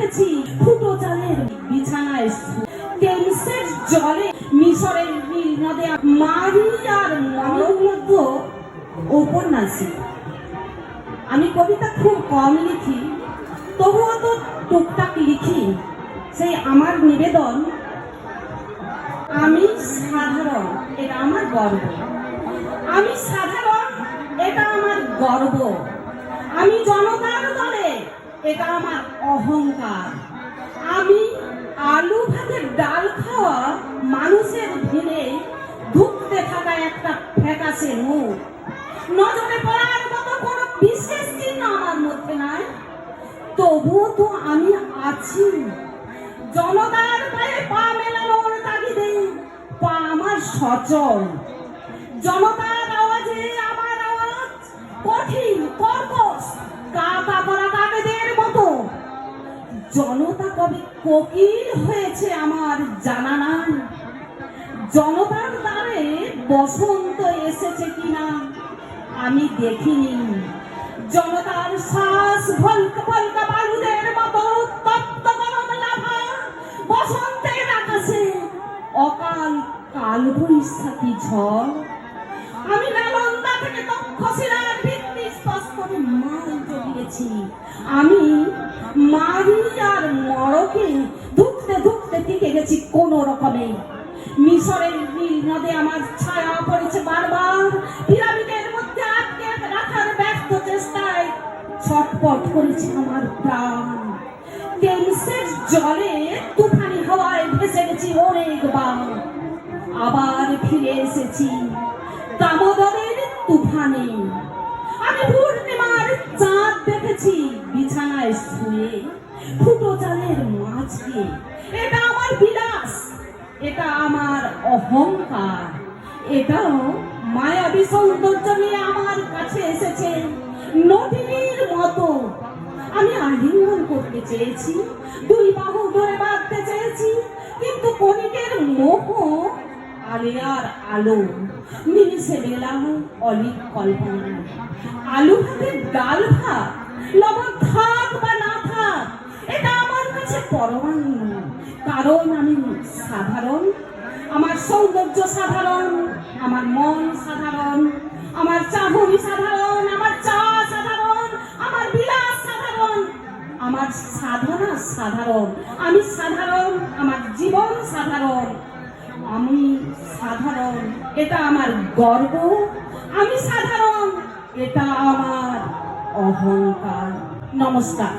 দেখেছি ফুটো চালের বিছানায় টেমসের জলে মিশরের নীল নদে মারিয়ার মনোমুগ্ধ উপন্যাসী। আমি কবিতা খুব কম লিখি, তবুও তো টুকটাক লিখি। সেই আমার নিবেদন, আমি সাধারণ, এটা আমার গর্ব। আমি সাধারণ, এটা আমার গর্ব। আমি জনতার দলে, এটা আমার অহংকার। আমি আলু ভাতের ডাল খাওয়া মানুষের ভিড়ে ধুঁকতে থাকা একটা ফ্যাকাশে মুখ। নজরে পড়ার মতো কোনো বিশেষ চিহ্ন আমার মধ্যে নাই, তবুও তো আমি আছি। জনতার পায়ে পা মেলানোর তাগিদে পা আমার সচল। জনতার আওয়াজে আমার আওয়াজ কঠিন, কর্কশ, কাকা করা কাকেদের মতো। জনতা কবে কোকিল হয়েছে আমার জানা নাই। জনতার দ্বারে বসন্ত এসেছে কিনা আমি দেখিনি। জনতার শ্বাস ভলকা ভলকা বালুদের মতো তপ্ত গরম লাভা। বসন্তের আকাশে অকাল কালবৈশাখী ঝড়। আমি নালন্দা থেকে তক্ষশিলার ভিত্তি স্তরে মাল জড়িয়েছি। আমি মারিয়ার মড়কে ধুকতে ধুকতে টিকে গেছি কোন রকমে। মিশরের নীল নদে আমার ছায়া পড়েছে বারবার। পিরামিডের মধ্যে আটকে রাখার ব্যর্থ চেষ্টায় ছটপট করেছে আমার প্রাণ। টেমসের জলে তুফানি হাওয়ায় ভেসে গেছি অনেকবার। আবার ফিরে এসেছি দামোদরের তুফানে। আমি পূর্ণিমার চাঁদ দেখেছি বিছানায় শুয়ে ফুটো চালের মাঝে। এটা আমার বিলাস, এটা আমার অহংকার। এটাও মায়াবী সৌন্দর্য নিয়ে আমার কাছে এসেছে নটিনীর মতো। আমি আলিঙ্গন করতে চেয়েছি, দুই বাহু ধরে বাঁধতে চেয়েছি, কিন্তু কণিকের মোহ আলেয়ার আলো মিলিছে বেলা অলিক কল্পনা। আলু ভাতের ডাল ভাত, লবণ থাক বা না থাক, এটা আমার কাছে পরমান্ন। কারণ আমি সাধারণ, আমার সৌন্দর্য সাধারণ, আমার মন সাধারণ, আমার চাহনি সাধারণ, আমার চা সাধারণ, আমার বিলাস সাধারণ, আমার সাধনা সাধারণ। আমি সাধারণ, আমার জীবন সাধারণ। আমি সাধারণ, এটা আমার গর্ব। আমি সাধারণ, এটা আমার অহংকার। নমস্কার।